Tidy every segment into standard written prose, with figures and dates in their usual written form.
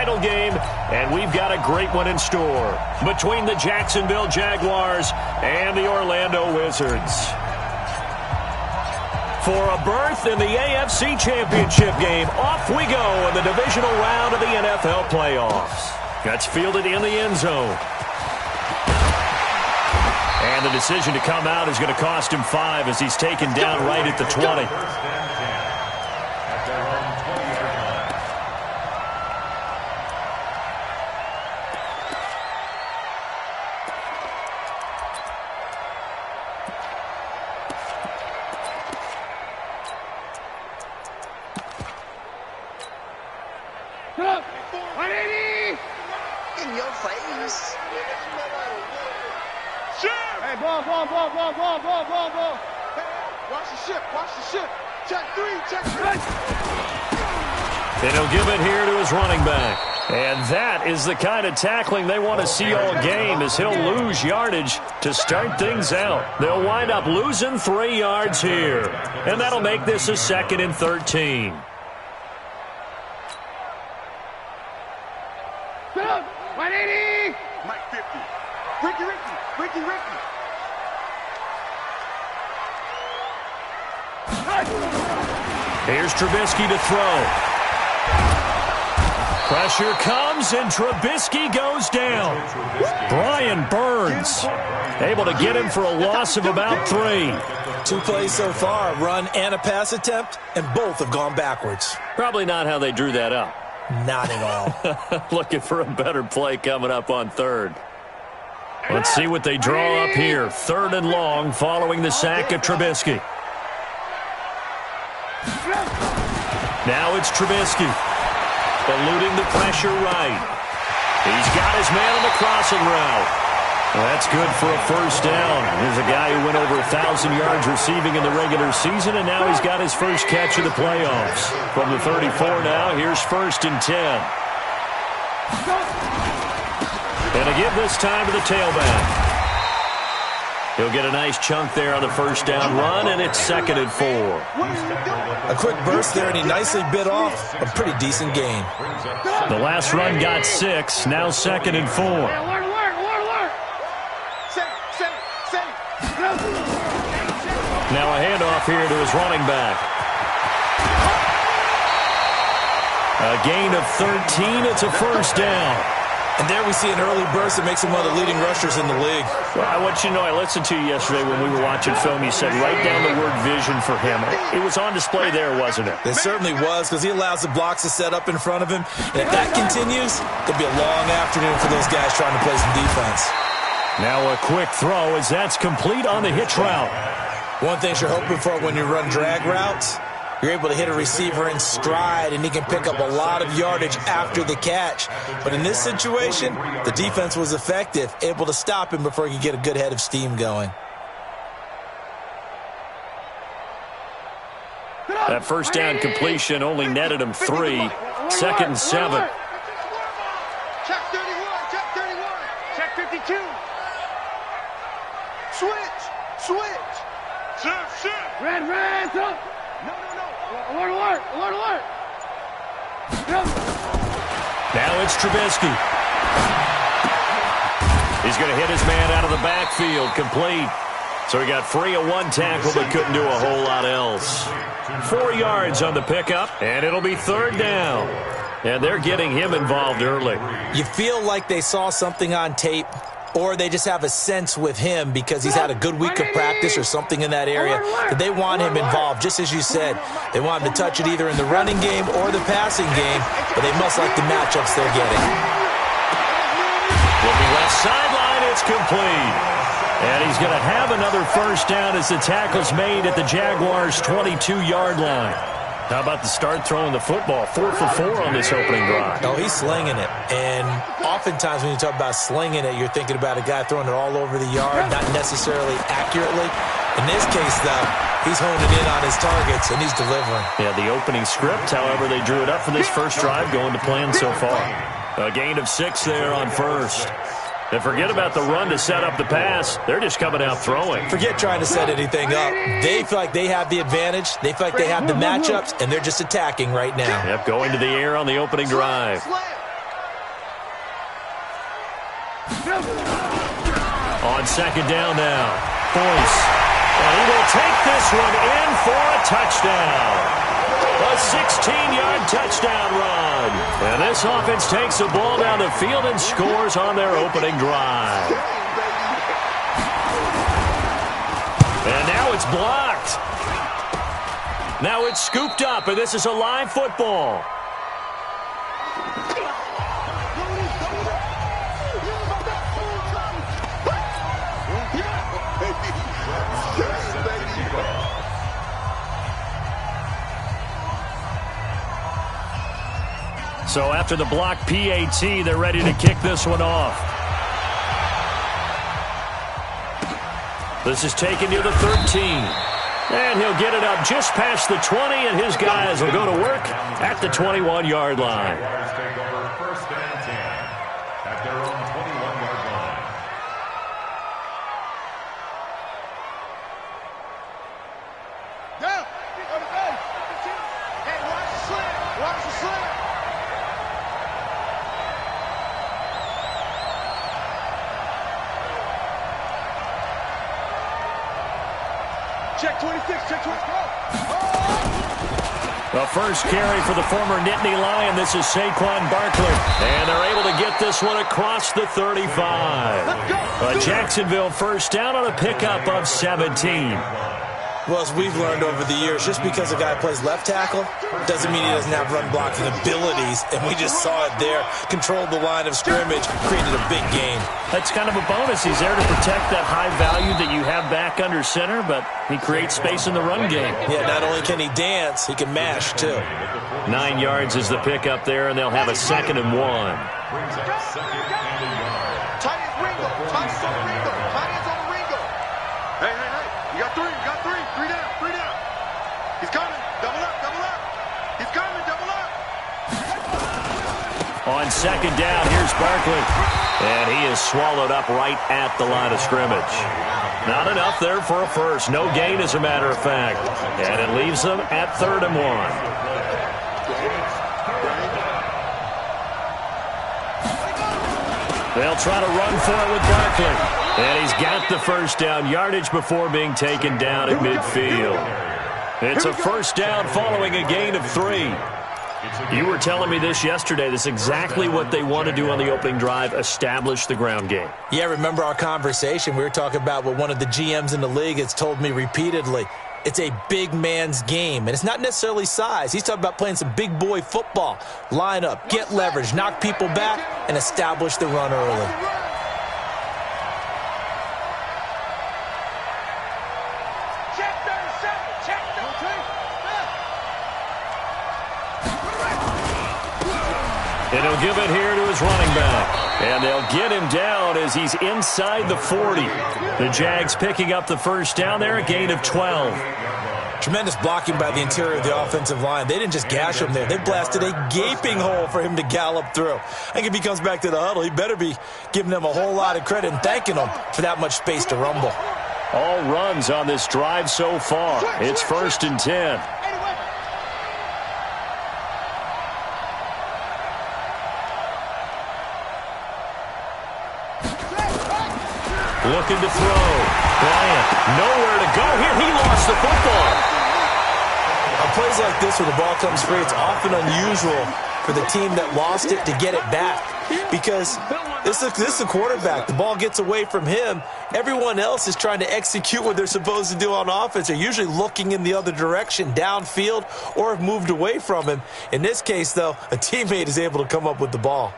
title game, and we've got a great one in store between the Jacksonville Jaguars and the Orlando Wizards. For a berth in the AFC Championship game, off we go in the divisional round of the NFL playoffs. That's fielded in the end zone. And the decision to come out is going to cost him 5 as he's taken down right at the 20. And he'll give it here to his running back. And that is the kind of tackling they want to see all game, as he'll lose yardage to start things out. They'll wind up losing 3 yards here. And that'll make this a 2nd and 13. Mike 50. Ricky. Here's Trubisky to throw. Pressure comes, and Trubisky goes down. Brian Burns able to get him for a loss of about 3. 2 plays so far, a run and a pass attempt, and both have gone backwards. Probably not how they drew that up. Not at all. Looking for a better play coming up on 3rd. Let's see what they draw up here. 3rd and long following the sack of Trubisky. Now it's Trubisky, eluding the pressure right. He's got his man on the crossing route. Well, that's good for a first down. Here's a guy who went over 1,000 yards receiving in the regular season, and now he's got his first catch of the playoffs. From the 34 now, here's 1st and 10. And again this time to the tailback. He'll get a nice chunk there on the first down run, and it's 2nd and 4. A quick burst there, and he nicely bit off a pretty decent gain. The last run got 6, now 2nd and 4. Now a handoff here to his running back. A gain of 13, it's a first down. And there we see an early burst that makes him one of the leading rushers in the league. Well, I want you to know, I listened to you yesterday when we were watching film. You said write down the word vision for him. It was on display there, wasn't it? It certainly was, because he allows the blocks to set up in front of him. And if that continues, it'll be a long afternoon for those guys trying to play some defense. Now a quick throw as that's complete on the hitch route. One thing you're hoping for when you run drag routes, you're able to hit a receiver in stride, and he can pick up a lot of yardage after the catch. But in this situation, the defense was effective, able to stop him before he could get a good head of steam going. That first down completion only netted him 3. 2nd and 7. Check 31. Check 52. Switch. Shift. Red, up. No. Alert. Now it's Trubisky. He's going to hit his man out of the backfield, complete. So he got free of 1 tackle, but couldn't do a whole lot else. 4 yards on the pickup, and it'll be 3rd down. And they're getting him involved early. You feel like they saw something on tape, or they just have a sense with him because he's had a good week of practice or something in that area that they want him involved, just as you said. They want him to touch it either in the running game or the passing game, but they must like the matchups they're getting. Looking left sideline, it's complete. And he's going to have another first down as the tackle's made at the Jaguars' 22-yard line. How about the start throwing the football? 4 for 4 on this opening drive. Oh, he's slinging it. And oftentimes when you talk about slinging it, you're thinking about a guy throwing it all over the yard, not necessarily accurately. In this case, though, he's honing in on his targets, and he's delivering. Yeah, the opening script, however, they drew it up for this first drive, going to plan so far. A gain of 6 there on first. And forget about the run to set up the pass. They're just coming out throwing. Forget trying to set anything up. They feel like they have the advantage. They feel like they have the matchups, and they're just attacking right now. Yep, going to the air on the opening drive. On second down now, Boyce. And he will take this one in for a touchdown. A 16-yard touchdown run. And this offense takes the ball down the field and scores on their opening drive. And now it's blocked. Now it's scooped up, and this is a live football. So after the block PAT, they're ready to kick this one off. This is taken near the 13. And he'll get it up just past the 20, and his guys will go to work at the 21-yard line. Take over first and 10 at their own 21-yard line. Go! Hey, watch the slant! Watch the slant! Check 26, check 26. The first carry for the former Nittany Lion. This is Saquon Barkley. And they're able to get this one across the 35. A Jacksonville first down on a pickup of 17. Well, as we've learned over the years, just because a guy plays left tackle doesn't mean he doesn't have run-blocking abilities, and we just saw it there. Controlled the line of scrimmage, created a big gain. That's kind of a bonus. He's there to protect that high value that you have back under center, but he creates space in the run game. Yeah, not only can he dance, he can mash, too. 9 yards is the pickup there, and they'll have a 2nd and 1. Brings up 2nd and a yard. Tight end Ringo. Tight end on the Ringo. Tight end's on the Ringo. Hey, hey, hey. You got three. You got three. Three down. Three down. He's coming. Double up. Double up. He's coming. Double up. On 2nd down, here's Barkley. And he is swallowed up right at the line of scrimmage. Not enough there for a first. No gain, as a matter of fact. And it leaves them at 3rd and 1. They'll try to run for it with Barkley. And he's got the first down yardage before being taken down at midfield. It's a first down following a gain of 3. You were telling me this yesterday. This is exactly what they want to do on the opening drive, establish the ground game. Yeah, remember our conversation? We were talking about what one of the GMs in the league has told me repeatedly. It's a big man's game, and it's not necessarily size. He's talking about playing some big boy football. Line up, get leverage, knock people back, and establish the run early. Check 37. Check 13. And he'll give it here to his running back. And they'll get him down as he's inside the 40. The Jags picking up the first down there, a gain of 12. Tremendous blocking by the interior of the offensive line. They didn't just gash him there. They blasted a gaping hole for him to gallop through. I think if he comes back to the huddle, he better be giving them a whole lot of credit and thanking them for that much space to rumble. All runs on this drive so far. It's 1st and 10. Looking to throw. Bryant, nowhere to go here. He lost the football. On plays like this where the ball comes free, it's often unusual for the team that lost it to get it back. Because this is a quarterback. The ball gets away from him. Everyone else is trying to execute what they're supposed to do on offense. They're usually looking in the other direction, downfield, or have moved away from him. In this case, though, a teammate is able to come up with the ball.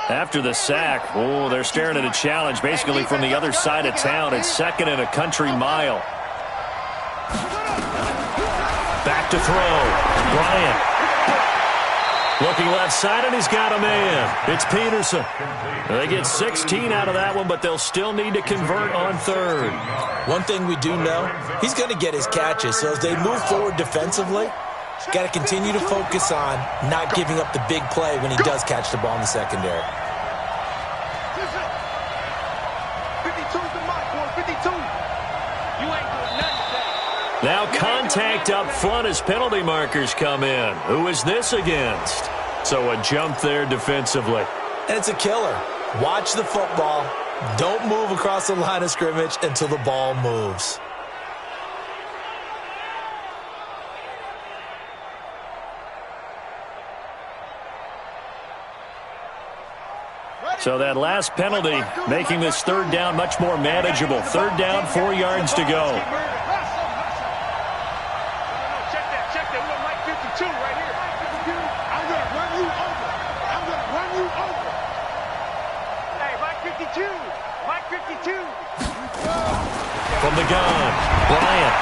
After the sack, they're staring at a challenge basically from the other side of town. It's 2nd and a country mile. Back to throw. Bryant. Looking left side, and he's got a man. It's Peterson. They get 16 out of that one, but they'll still need to convert on 3rd. One thing we do know, he's going to get his catches. So as they move forward defensively, got to continue to focus on not giving up the big play when he does catch the ball in the secondary. 52's the mark, boy. 52. You ain't doing nothing today. Now contact up front as penalty markers come in. Who is this against? So a jump there defensively. And it's a killer. Watch the football. Don't move across the line of scrimmage until the ball moves. So that last penalty making this third down much more manageable. Third down, 4 yards to go. Check that. We got Mike 52 right here. I'm going to run you over. Hey, Mike 52. From the gun, Bryant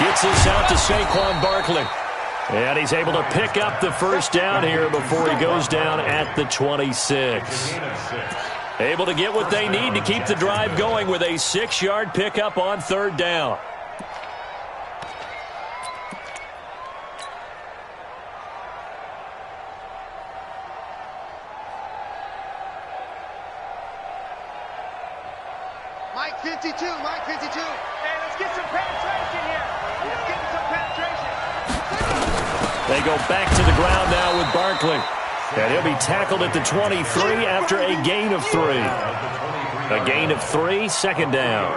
gets this out to Saquon Barkley. And he's able to pick up the first down here before he goes down at the 26. Able to get what they need to keep the drive going with a 6-yard pickup on third down. Mike 52. Hey, let's get some penetration here. They go back to the ground now with Barkley. And he'll be tackled at the 23 after a gain of 3. A gain of 3, second down.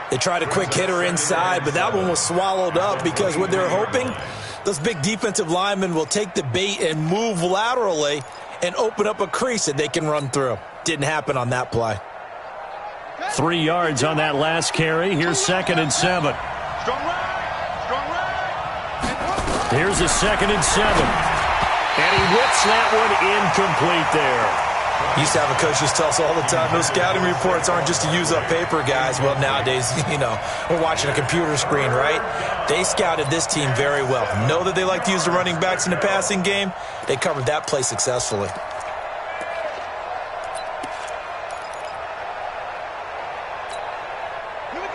They tried a quick hitter inside, but that one was swallowed up because what they're hoping, those big defensive linemen will take the bait and move laterally and open up a crease that they can run through. Didn't happen on that play. 3 yards on that last carry. Here's 2nd and 7. Strong right. Here's a 2nd and 7. And he whips that one incomplete there. Used to have a coach just tell us all the time, those scouting reports aren't just to use up paper, guys. Well, nowadays, we're watching a computer screen, right? They scouted this team very well. Know that they like to use the running backs in the passing game. They covered that play successfully.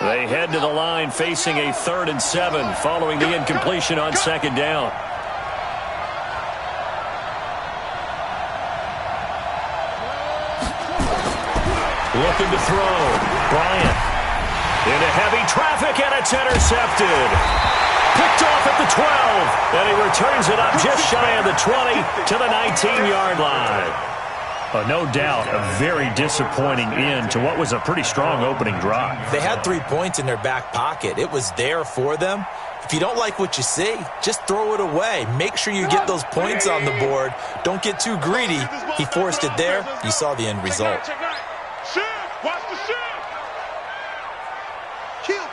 They head to the line facing a 3rd and 7 following the incompletion on 2nd down. Looking to throw. Bryant into heavy traffic, and it's intercepted. Picked off at the 12, and he returns it up just shy of the 20 to the 19-yard line. No doubt a very disappointing end to what was a pretty strong opening drive. They had 3 points in their back pocket. It was there for them. If you don't like what you see, just throw it away. Make sure you get those points on the board. Don't get too greedy. He forced it there. You saw the end result. Shift. Watch the shift. Kill.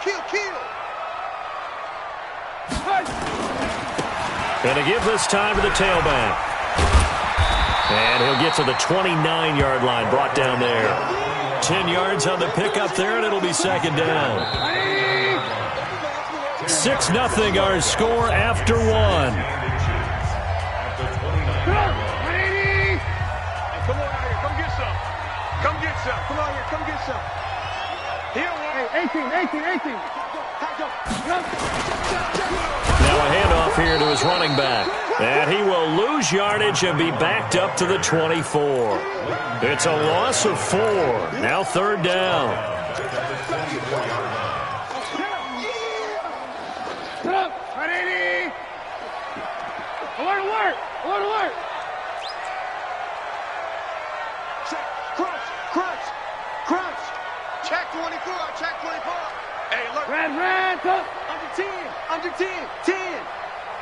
Going to give this time to the tailback. And he'll get to the 29-yard line, brought down there. 10 yards on the pickup there, and it'll be 2nd down. 6-0 our score after 1. Come on out here. Come get some. Come on here. Come get some. Here, 18. Now a handoff here to his running back. And he will lose yardage and be backed up to the 24. It's a loss of 4. Now 3rd down. Alert. Crunch. Check 24. Hey, look. Red, Under 10. 10.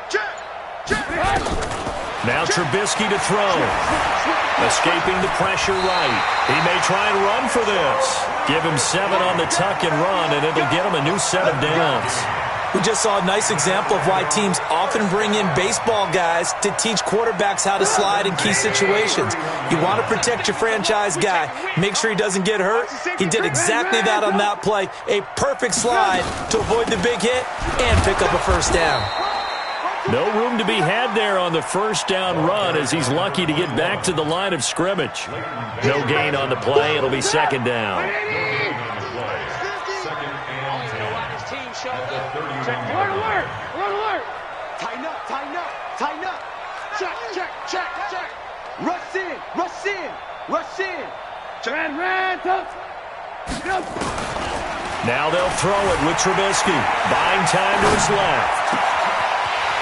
Check. Now Trubisky to throw. Escaping the pressure right. He may try and run for this. Give him 7 on the tuck and run, and it'll get him a new set of downs. We just saw a nice example of why teams often bring in baseball guys to teach quarterbacks how to slide in key situations. You want to protect your franchise guy. Make sure he doesn't get hurt. He did exactly that on that play. A perfect slide to avoid the big hit and pick up a first down. No room to be had there on the first down run as he's lucky to get back to the line of scrimmage. No gain on the play. It'll be 2nd down. Alert. Tighten up. Check. Rush in. Red, up. Now they'll throw it with Trubisky. Buying time to his left.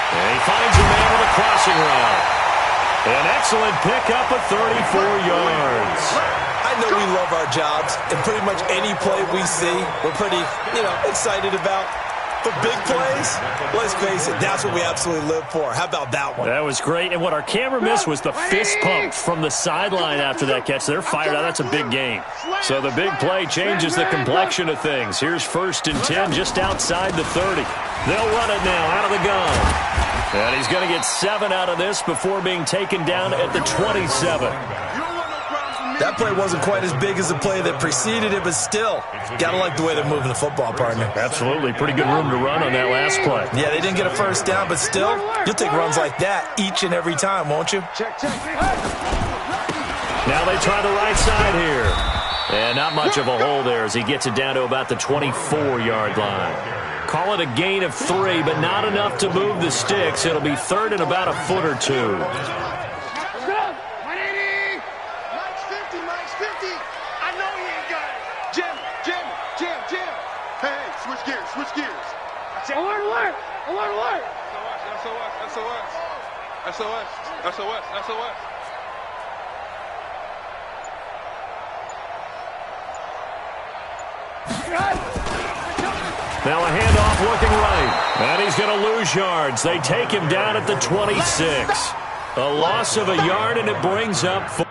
And he finds a man with a crossing route. An excellent pickup of 34 yards. I know we love our jobs, and pretty much any play we see, we're pretty, excited about. But big plays, let's face it, that's what we absolutely live for. How about that one? That was great, and what our camera missed was the fist pump from the sideline after that catch. They're fired out. That's a big game. So the big play changes the complexion of things. Here's 1st and 10 just outside the 30. They'll run it now out of the gun. And he's going to get 7 out of this before being taken down at the 27. That play wasn't quite as big as the play that preceded it, but still, gotta like the way they're moving the football, partner. Absolutely. Pretty good room to run on that last play. Yeah, they didn't get a first down, but still, you'll take runs like that each and every time, won't you? Now they try the right side here. And not much of a hole there as he gets it down to about the 24-yard line. Call it a gain of 3, but not enough to move the sticks. It'll be 3rd and about a foot or 2. Switch gears. Alert, alert! Alert, alert! SOS. Now a handoff looking right. And he's going to lose yards. They take him down at the 26. A loss of a yard, and it brings up 4.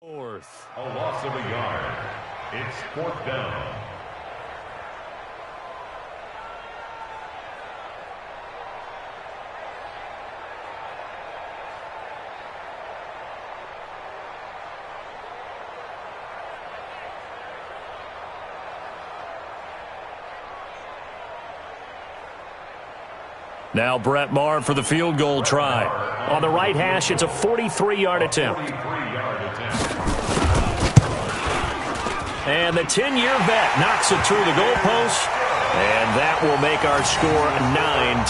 Fourth. A loss of a yard. It's 4th down. Now Brett Maher for the field goal try. On the right hash, it's a 43-yard attempt. And the 10-year vet knocks it through the goalpost. And that will make our score 9-0.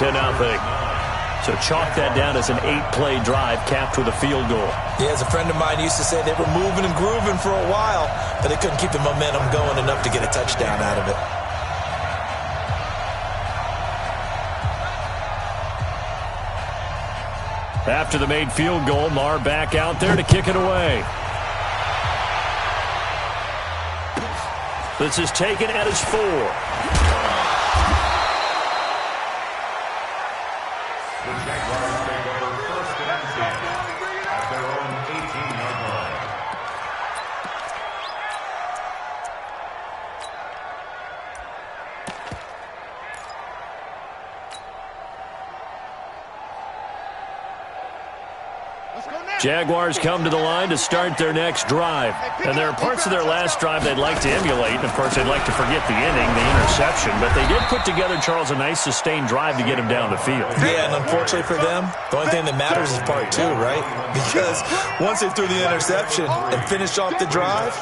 So chalk that down as an 8-play drive capped with a field goal. Yeah, as a friend of mine used to say, they were moving and grooving for a while, but they couldn't keep the momentum going enough to get a touchdown out of it. After the made field goal, Maher back out there to kick it away. This is taken at his 4. The Jaguars take over 1st and 10 at their own 18-yard line. Let's go now. Jaguars come to the line to start their next drive. And there are parts of their last drive they'd like to emulate. And, of course, they'd like to forget the inning, the interception. But they did put together, Charles, a nice sustained drive to get him down the field. Yeah, and unfortunately for them, the only thing that matters is part two, right? Because once they threw the interception and finished off the drive,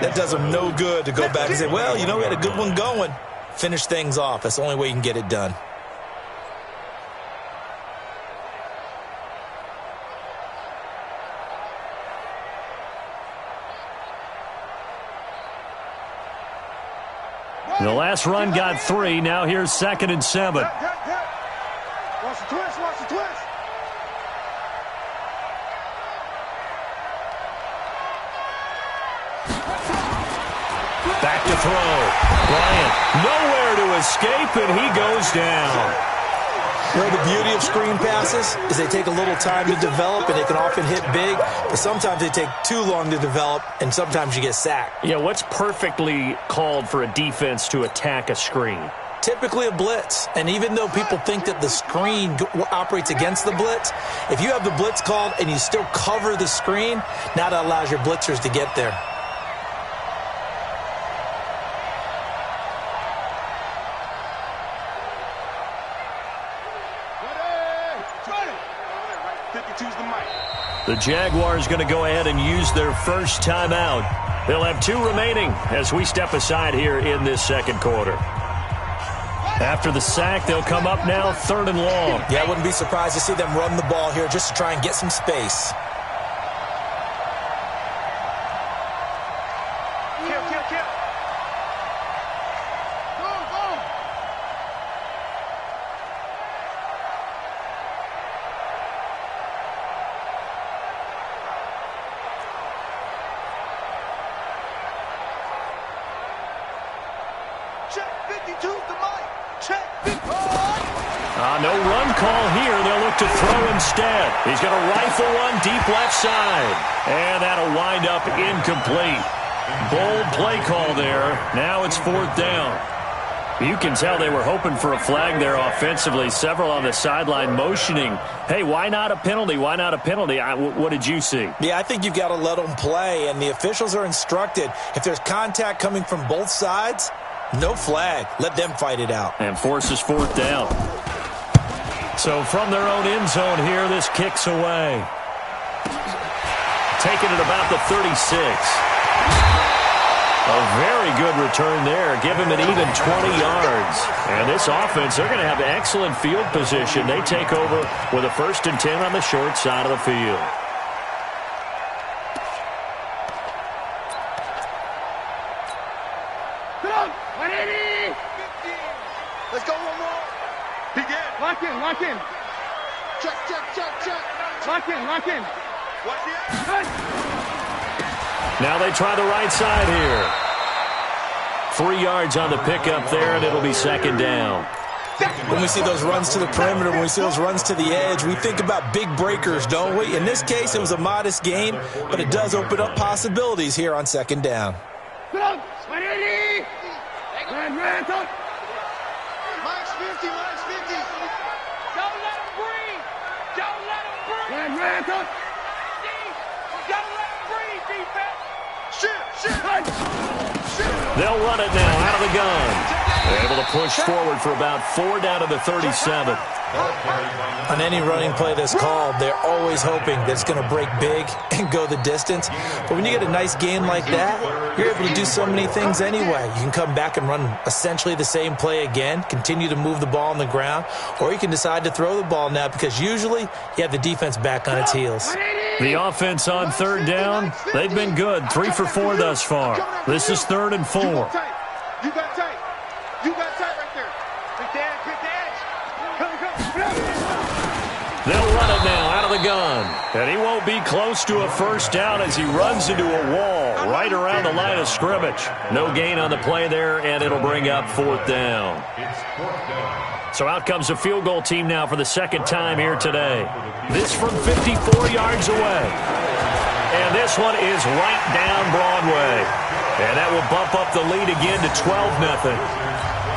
that does them no good to go back and say, well, you know, we had a good one going. Finish things off. That's the only way you can get it done. The last run got 3. Now here's 2nd and 7. Watch the twist, watch the twist. Back to throw. Bryant nowhere to escape, and he goes down. You know, the beauty of screen passes is they take a little time to develop, and they can often hit big, but sometimes they take too long to develop, and sometimes you get sacked. Yeah, what's perfectly called for a defense to attack a screen? Typically a blitz, and even though people think that the screen operates against the blitz, if you have the blitz called and you still cover the screen, now that allows your blitzers to get there. The Jaguars going to go ahead and use their first timeout. They'll have 2 remaining as we step aside here in this second quarter. After the sack, they'll come up now 3rd and long. Yeah, I wouldn't be surprised to see them run the ball here just to try and get some space. Kill. Go. Check 52 to Mike. Check 50. No run call here. They'll look to throw instead. He's going to rifle one deep left side. And that'll wind up incomplete. Bold play call there. Now it's 4th down. You can tell they were hoping for a flag there offensively. Several on the sideline motioning, hey, why not a penalty? Why not a penalty? What did you see? Yeah, I think you've got to let them play, and the officials are instructed. If there's contact coming from both sides, no flag. Let them fight it out. And forces 4th down. So from their own end zone here, this kicks away. Taking it about the 36. A very good return there. Give him an even 20 yards. And this offense, they're going to have excellent field position. They take over with a 1st and 10 on the short side of the field. Let's go one more. Begin. Lock in. Check. Lock in. Watch the action. Now they try the right side here. 3 yards on the pickup there, and it'll be 2nd down. When we see those runs to the perimeter, when we see those runs to the edge, we think about big breakers, don't we? In this case, it was a modest gain, but it does open up possibilities here on 2nd down. Minus 50. Don't let him breathe. Don't let him breathe. Don't let him breathe, defense. They'll run it now out of the gun. They're able to push forward for about 4 down to the 37. On any running play that's called, they're always hoping that it's going to break big and go the distance. But when you get a nice gain like that, you're able to do so many things anyway. You can come back and run essentially the same play again, continue to move the ball on the ground, or you can decide to throw the ball now because usually you have the defense back on its heels. The offense on 3rd down, they've been good. 3 for 4 thus far. This is 3rd and 4. You got tight right there. Pick the edge. They'll run it now out of the gun. And he won't be close to a 1st down as he runs into a wall right around the line of scrimmage. No gain on the play there, and it'll bring up 4th down. So out comes the field goal team now for the 2nd time here today. This from 54 yards away. And this one is right down Broadway. And that will bump up the lead again to 12-0.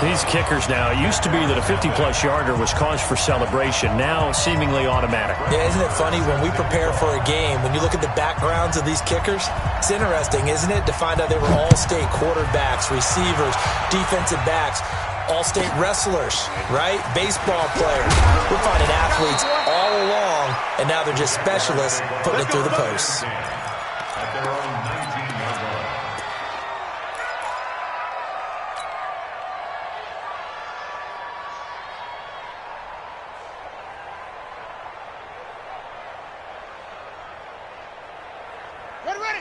These kickers now, it used to be that a 50-plus yarder was cause for celebration. Now, seemingly automatic. Yeah, isn't it funny when we prepare for a game, when you look at the backgrounds of these kickers, it's interesting, isn't it, to find out they were all-state quarterbacks, receivers, defensive backs, all-state wrestlers, right? Baseball players. We're finding athletes all along, and now they're just specialists putting it through the posts. At their own 19-yard line.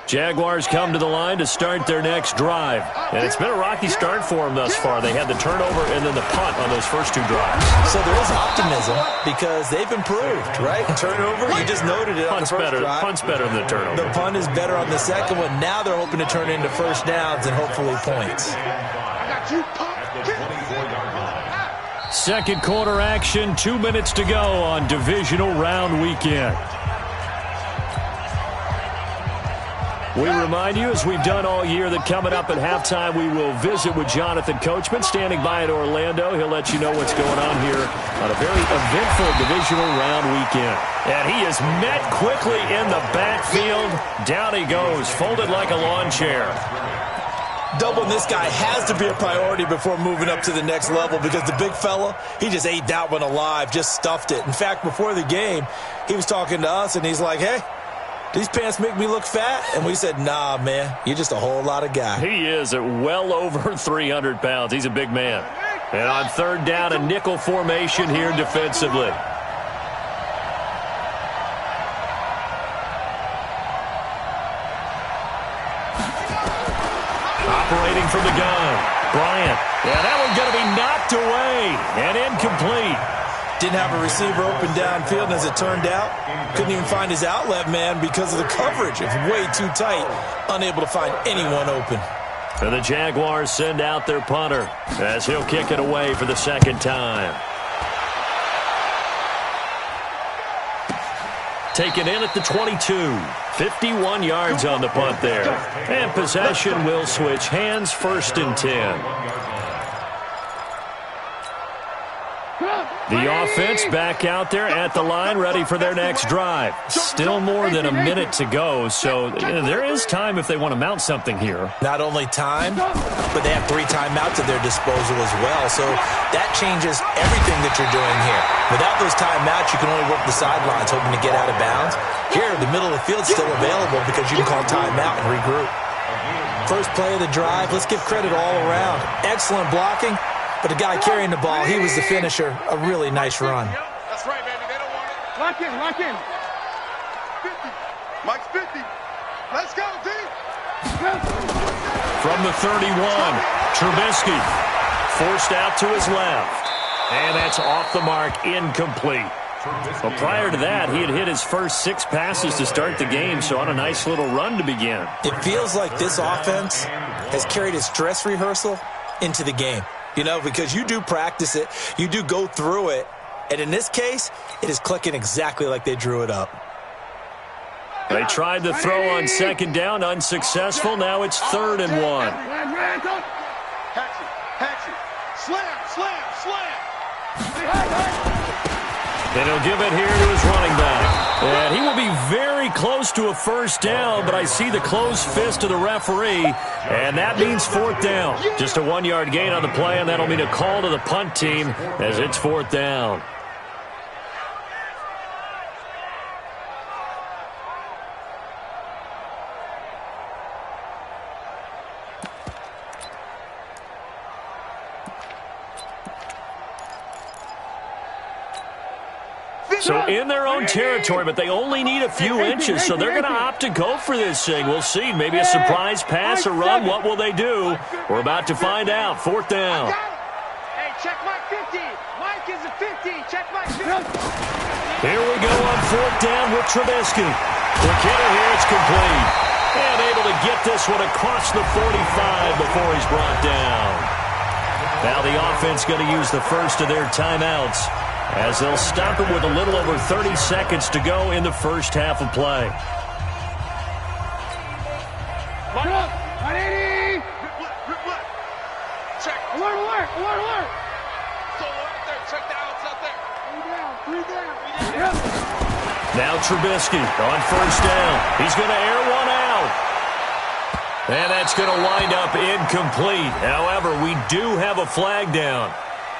Jaguars come to the line to start their next drive. And it's been a rocky start for them thus far. They had the turnover and then the punt on those first two drives. So there is optimism because they've improved, right? Turnover, you just noted it on the first drive. Punt's better than the turnover. The punt is better on the second one. Now they're hoping to turn it into first downs and hopefully points. At the 24-yard line. Second quarter action, 2 minutes to go on divisional round weekend. We remind you, as we've done all year, that coming up at halftime, we will visit with Jonathan Coachman, standing by in Orlando. He'll let you know what's going on here on a very eventful divisional round weekend. And he is met quickly in the backfield. Down he goes, folded like a lawn chair. Doubling this guy has to be a priority before moving up to the next level because the big fella, he just ate that one alive, just stuffed it. In fact, before the game, he was talking to us, and he's like, hey, these pants make me look fat? And we said, nah, man, you're just a whole lot of guy. He is at well over 300 pounds. He's a big man. And on third down, a nickel formation here defensively. Operating from the gun, Bryant. Yeah, that one's going to be knocked away and incomplete. Didn't have a receiver open downfield, and as it turned out, couldn't even find his outlet man because of the coverage. It's way too tight, unable to find anyone open. And the Jaguars send out their punter as he'll kick it away for the second time. Taken in at the 22. 51 yards on the punt there. And possession will switch hands, 1st and 10. The offense back out there at the line, ready for their next drive. Still more than a minute to go, so there is time if they want to mount something here. Not only time, but they have 3 timeouts at their disposal as well, so that changes everything that you're doing here. Without those timeouts, you can only work the sidelines, hoping to get out of bounds. Here, the middle of the field's still available because you can call timeout and regroup. First play of the drive, let's give credit all around. Excellent blocking. But the guy carrying the ball, he was the finisher. A really nice run. That's right, baby. They don't want it. Lock in, lock in. 50. Mike's 50. Let's go, D. From the 31, Trubisky forced out to his left. And that's off the mark, incomplete. Well, prior to that, he had hit his first 6 passes to start the game, so on a nice little run to begin. It feels like this offense has carried its dress rehearsal into the game. You know, because you do practice it, you do go through it, and in this case, it is clicking exactly like they drew it up. They tried to throw on second down, unsuccessful. Now it's 3rd and 1. Hatch it. Slam. And he'll give it here to his running back. And he will be very close to a first down, but I see the closed fist of the referee, and that means 4th down. Just a 1-yard gain on the play, and that'll mean a call to the punt team as it's 4th down. So in their own territory, but they only need a few inches, so they're going to opt to go for this thing. We'll see. Maybe a surprise pass or run. What will they do? We're about to find out. 4th down. Hey, check Mike 50. Mike is a 50. Check Mike 50. Here we go on 4th down with Trubisky. The kidder here, it's complete. And able to get this one across the 45 before he's brought down. Now the offense going to use the first of their timeouts, as they'll stop it with a little over 30 seconds to go in the first half of play. Check. Alert. alert! Alert! Solo out there. Check the outs out there. Three down. Now Trubisky on first down. He's going to air one out. And that's going to wind up incomplete. However, we do have a flag down.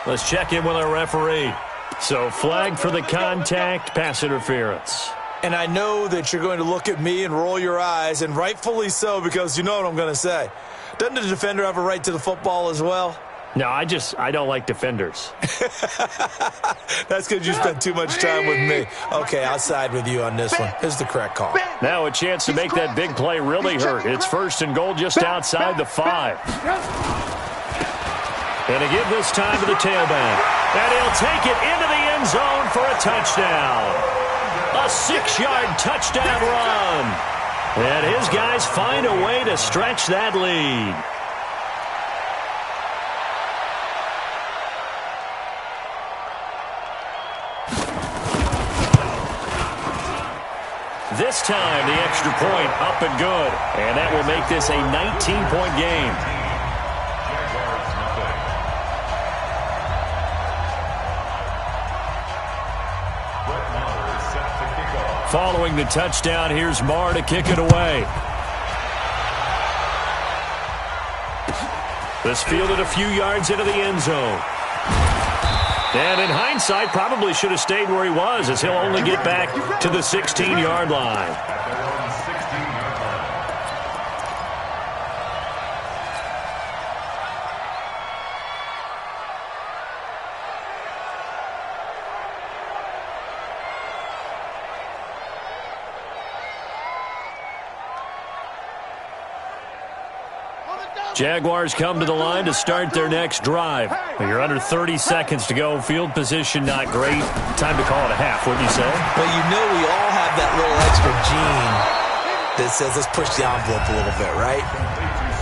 Let's check in with our referee. So flag for the contact, pass interference. And I know that you're going to look at me and roll your eyes, and rightfully so, because you know what I'm going to say. Doesn't the defender have a right to the football as well? No, I don't like defenders. That's because you spent too much time with me. Okay, I'll side with you on this one. Here's the correct call. Now a chance to make that big play really hurt. It's first and goal just outside the 5. And to give this time to the tailback. And he'll take it into the end zone for a touchdown. A 6-yard touchdown run. And his guys find a way to stretch that lead. This time, the extra point up and good. And that will make this a 19-point game. Following the touchdown, here's Marr to kick it away. This fielded a few yards into the end zone. And in hindsight, probably should have stayed where he was, as he'll only get back to the 16-yard line. Jaguars come to the line to start their next drive. You're under 30 seconds to go. Field position not great. Time to call it a half, wouldn't you say? Well, you know we all have that little extra gene that says let's push the envelope a little bit, right?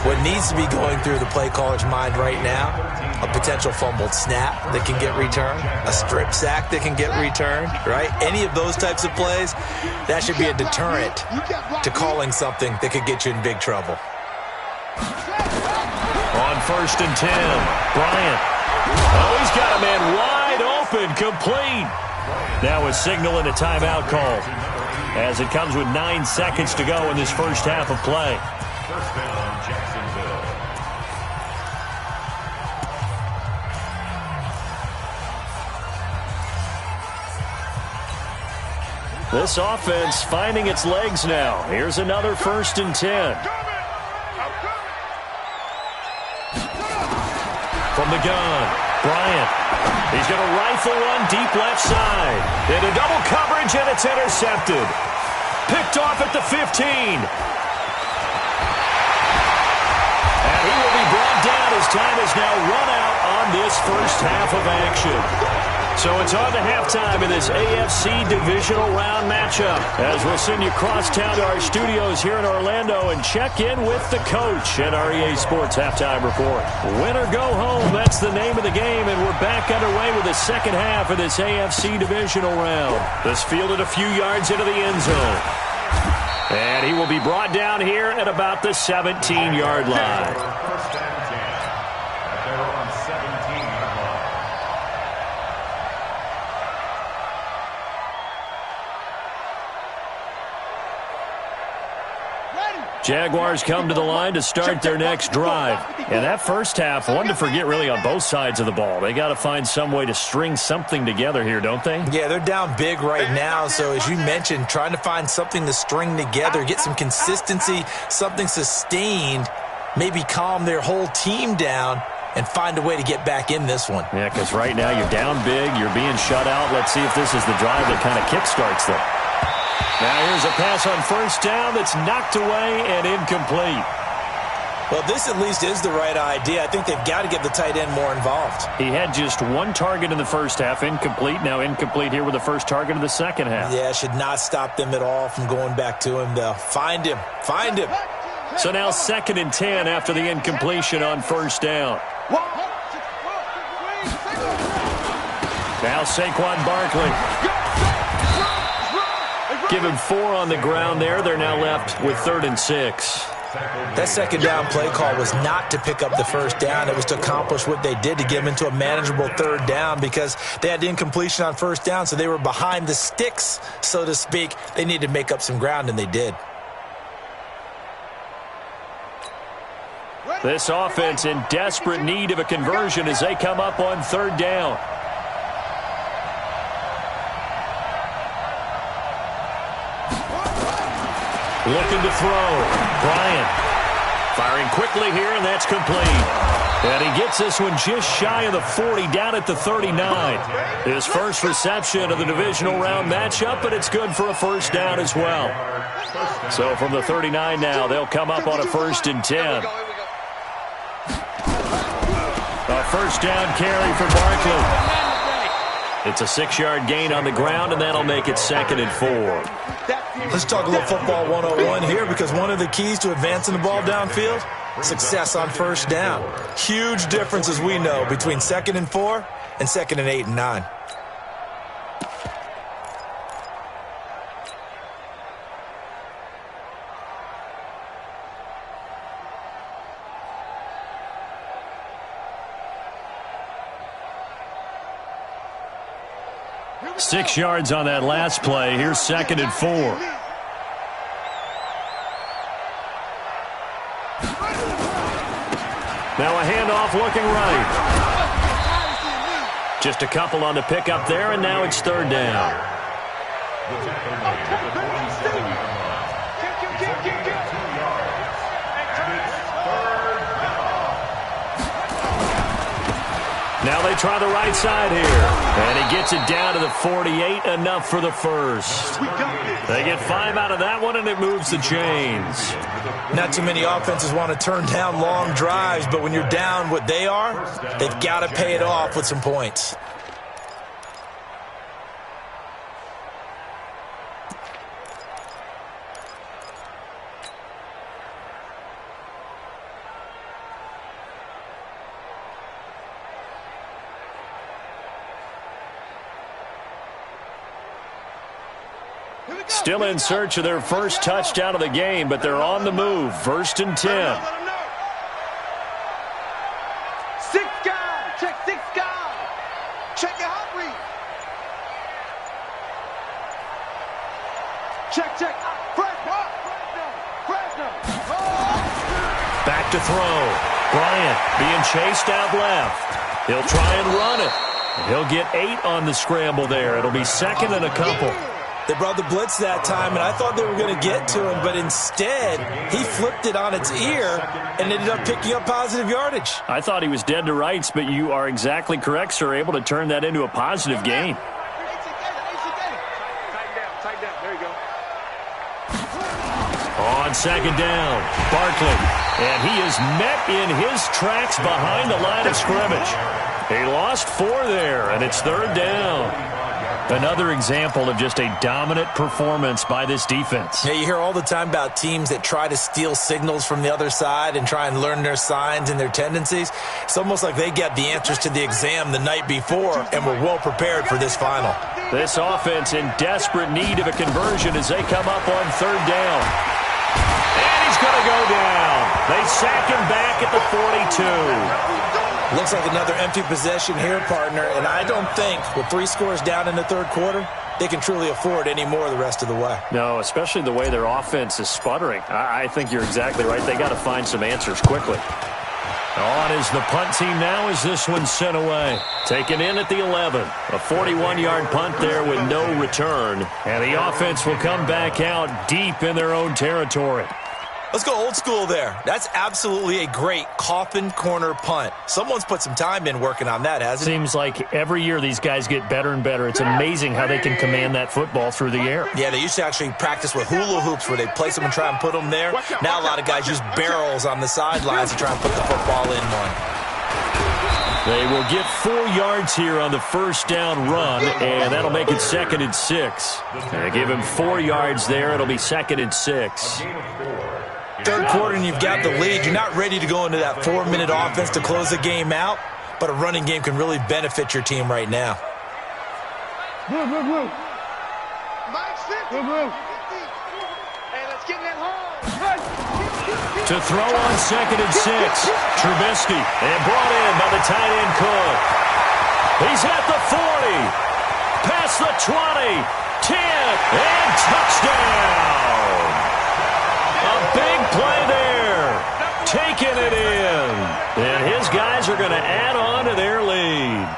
What needs to be going through the play caller's mind right now, a potential fumbled snap that can get returned, a strip sack that can get returned, right? Any of those types of plays, that should be a deterrent to calling something that could get you in big trouble. On first and 10, Bryant. Oh, he's got a man wide open, complete. Now a signal and a timeout call, as it comes with 9 seconds to go in this first half of play. First down, Jacksonville. This offense finding its legs now. Here's another first and 10. From the gun, Bryant. He's going to rifle one deep left side. Into double coverage, and it's intercepted. Picked off at the 15. And he will be brought down as time is now run out on this first half of action. So it's on to halftime in this AFC divisional round matchup, as we'll send you cross town to our studios here in Orlando and check in with the coach at our EA Sports Halftime Report. Win or go home, that's the name of the game, and we're back underway with the second half of this AFC divisional round. This fielded a few yards into the end zone. And he will be brought down here at about the 17-yard line. First and 10 at their own 17-yard line. Jaguars come to the line to start their next drive. And that first half, one to forget really on both sides of the ball. They got to find some way to string something together here, don't they? Yeah, they're down big right now. So as you mentioned, trying to find something to string together, get some consistency, something sustained, maybe calm their whole team down and find a way to get back in this one. Yeah, because right now you're down big, you're being shut out. Let's see if this is the drive that kind of kickstarts them. Now here's a pass on first down that's knocked away and incomplete. Well, this at least is the right idea. I think they've got to get the tight end more involved. He had just one target in the first half, incomplete. Now incomplete here with the first target of the second half. Yeah, should not stop them at all from going back to him, though. Find him. Find him. So now 2nd and 10 after the incompletion on first down. Now Saquon Barkley. Give him 4 on the ground there. They're now left with 3rd and 6. That second down play call was not to pick up the first down. It was to accomplish what they did, to get them into a manageable third down, because they had incompletion on first down, so they were behind the sticks, so to speak. They needed to make up some ground, and they did. This offense in desperate need of a conversion as they come up on third down. Looking to throw. Bryant firing quickly here, and that's complete. And he gets this one just shy of the 40, down at the 39. His first reception of the divisional round matchup, but it's good for a first down as well. So from the 39 now, they'll come up on a 1st and 10. A first down carry for Barkley. It's a 6-yard gain on the ground, and that'll make it 2nd and 4. Let's talk a little football 101 here, because one of the keys to advancing the ball downfield, success on first down. Huge difference, as we know, between 2nd and 4 and 2nd and 8 and 9. Six yards on that last play. Here's 2nd and 4. Now a handoff looking right. Just a couple on the pickup there, and now it's 3rd down. Now they try the right side here. And he gets it down to the 48, enough for the first. They get 5 out of that one, and it moves the chains. Not too many offenses want to turn down long drives, but when you're down what they are, they've got to pay it off with some points. Still in search of their first touchdown of the game, but they're on the move. 1st and 10. Six guys. Check 6 guys. Check your hot read. Check. Fresno. Back to throw. Bryant being chased out left. He'll try and run it. He'll get 8 on the scramble there. It'll be 2nd and a couple. They brought the blitz that time, and I thought they were going to get to him, but instead, he flipped it on its ear and ended up picking up positive yardage. I thought he was dead to rights, but you are exactly correct, sir. Able to turn that into a positive gain. Tighten down. There you go. On 2nd down, Barkley. And he is met in his tracks behind the line of scrimmage. He lost 4 there, and it's 3rd down. Another example of just a dominant performance by this defense. Yeah, you hear all the time about teams that try to steal signals from the other side and try and learn their signs and their tendencies. It's almost like they get the answers to the exam the night before and were well prepared for this final. This offense in desperate need of a conversion as they come up on 3rd down. And he's going to go down. They sack him back at the 42. Looks like another empty possession here, partner, and I don't think with 3 scores down in the 3rd quarter, they can truly afford any more the rest of the way. No, especially the way their offense is sputtering. I think you're exactly right. They got to find some answers quickly. On is the punt team now as this one's sent away. Taken in at the 11. A 41-yard punt there with no return. And the offense will come back out deep in their own territory. Let's go old school there. That's absolutely a great coffin corner punt. Someone's put some time in working on that, hasn't it? Seems like every year these guys get better and better. It's amazing how they can command that football through the air. Yeah, they used to actually practice with hula hoops where they place them and try and put them there. Now a lot of guys use barrels on the sidelines to try and put the football in one. They will get 4 yards here on the first down run, and that'll make it 2nd and 6. They give him 4 yards there. It'll be 2nd and 6. 3rd quarter and you've got the lead. You're not ready to go into that 4-minute offense to close the game out, but a running game can really benefit your team right now. Mike 50. Hey, let's get in that hole. To throw on 2nd and 6. Trubisky, and brought in by the tight end Cook. He's at the 40. Past the 20. 10. And touchdown. A big play there. Taking it in. And his guys are going to add on to their lead.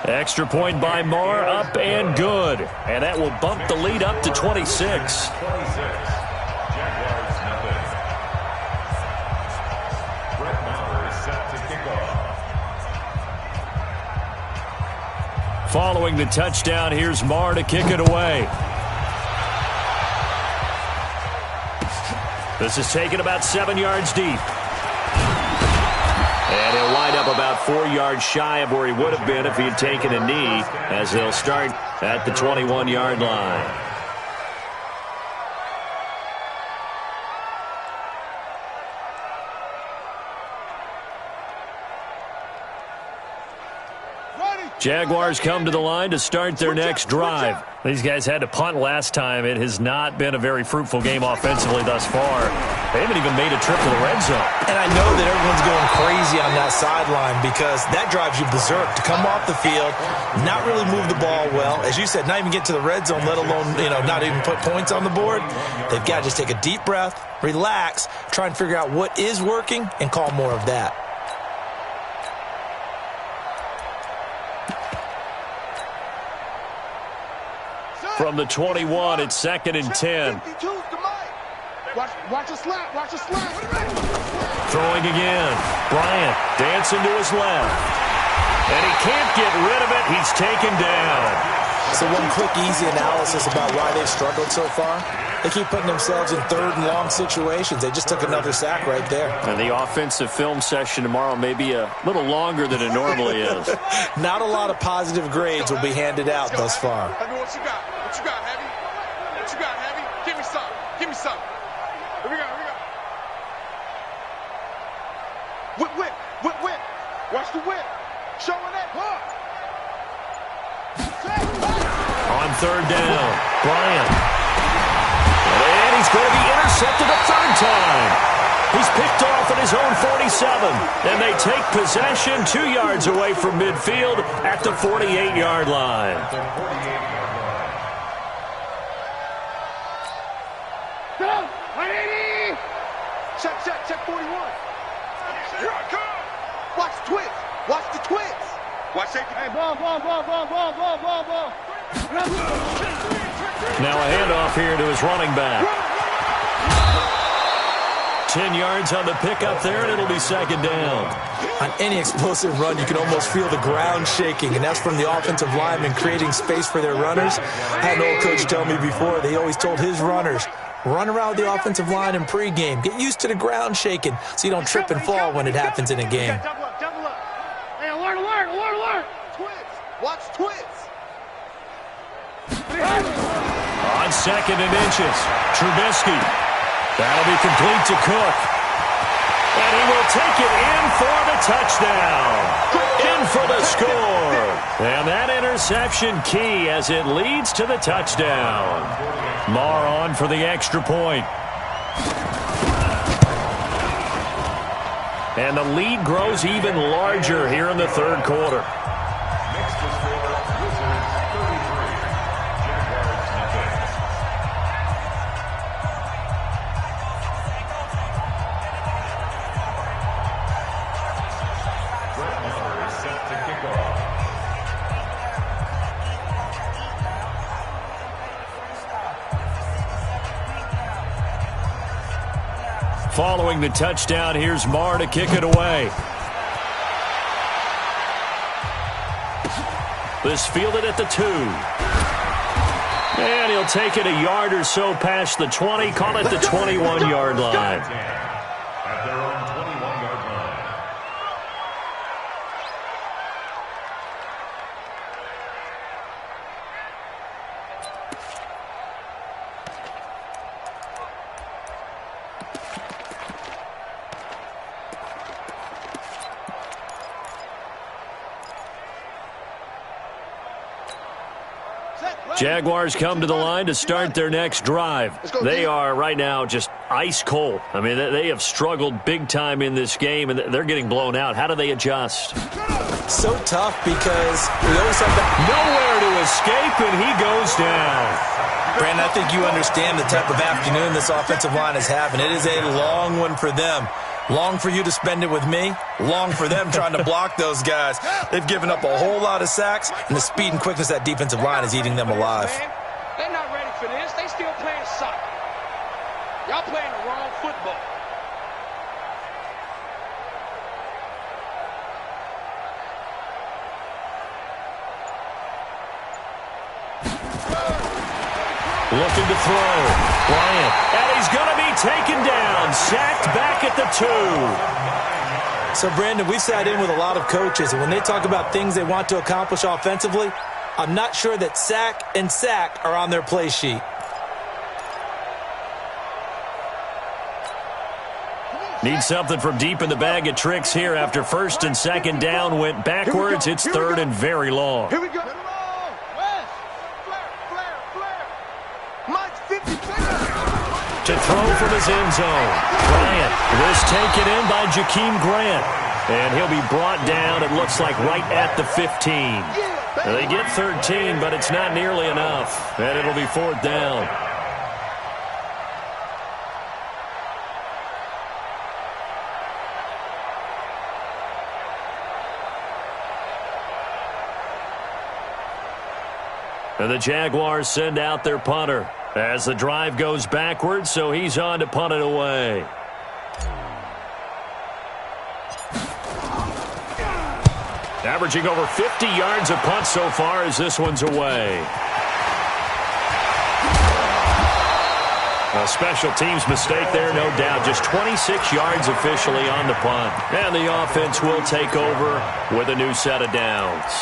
Extra point by Marr, up and good. And that will bump the lead up to 26. 26. Jaguars nothing. Brett Maher is set to kick off. Following the touchdown, here's Marr to kick it away. This is taken about 7 yards deep. And he'll wind up about 4 yards shy of where he would have been if he had taken a knee, as they'll start at the 21-yard line. Jaguars come to the line to start their next drive. These guys had to punt last time. It has not been a very fruitful game offensively thus far. They haven't even made a trip to the red zone. And I know that everyone's going crazy on that sideline because that drives you berserk to come off the field, not really move the ball well. As you said, not even get to the red zone, let alone, not even put points on the board. They've got to just take a deep breath, relax, try and figure out what is working, and call more of that. From the 21, it's 2nd and 10. Watch a slap. Watch a slap. Throwing again. Bryant dancing to his left. And he can't get rid of it. He's taken down. So one quick, easy analysis about why they've struggled so far. They keep putting themselves in 3rd and long situations. They just took another sack right there. And the offensive film session tomorrow may be a little longer than it normally is. Not a lot of positive grades will be handed out thus far. Heavy, what you got? What you got, Heavy? What you got, Heavy? Give me some. Give me some. Here we go. Here we go. Whip. Watch the whip. Showing that hook. On 3rd down, Bryant. And he's going to be intercepted a 3rd time. He's picked off at his own 47. And they take possession 2 yards away from midfield at the 48-yard line. Go! 180! Check 41. Here I come! Watch the twist. Watch the twist. Watch safety. Hey, ball. Now a handoff here to his running back. 10 yards on the pickup there, and it'll be 2nd down. On any explosive run, you can almost feel the ground shaking, and that's from the offensive linemen creating space for their runners. I had an old coach tell me before, they always told his runners, run around the offensive line in pregame. Get used to the ground shaking so you don't trip and fall when it happens in a game. Double up. Hey, alert. Twist. Watch twist. On 2nd and inches, Trubisky. That'll be complete to Cook. And he will take it in for the touchdown. In for the score. And that interception key as it leads to the touchdown. Marr on for the extra point. And the lead grows even larger here in the 3rd quarter. Next to score, Wizards 33. Jaguars nothing. Brett Maher is set to kick off. Following the touchdown, here's Marr to kick it away. This fielded at the 2. And he'll take it a yard or so past the 20, call it the 21-yard line. At their own 21-yard line. Jaguars come to the line to start their next drive. They are right now just ice cold. I mean, they have struggled big time in this game, and they're getting blown out. How do they adjust? So tough because we always have that. Nowhere to escape, and he goes down. Brandon, I think you understand the type of afternoon this offensive line is having. It is a long one for them. Long for you to spend it with me. Long for them trying to block those guys. They've given up a whole lot of sacks, and the speed and quickness of that defensive line is eating them alive. They're not ready for this. They still playing soccer. Y'all playing the wrong football. Looking to throw. Bryant. And he's going to be taken down. Sacked back at the 2. So, Brandon, we've sat in with a lot of coaches, and when they talk about things they want to accomplish offensively, I'm not sure that sack and sack are on their play sheet. Need something from deep in the bag of tricks here after first and second down went backwards. It's third and very long. Here we go. To throw from his end zone. Bryant. This taken in by Jakeem Grant. And he'll be brought down, it looks like, right at the 15. They get 13, but it's not nearly enough. And it'll be fourth down. And the Jaguars send out their punter as the drive goes backwards, so he's on to punt it away. Averaging over 50 yards a punt so far as this one's away. A special teams mistake there, no doubt. Just 26 yards officially on the punt. And the offense will take over with a new set of downs.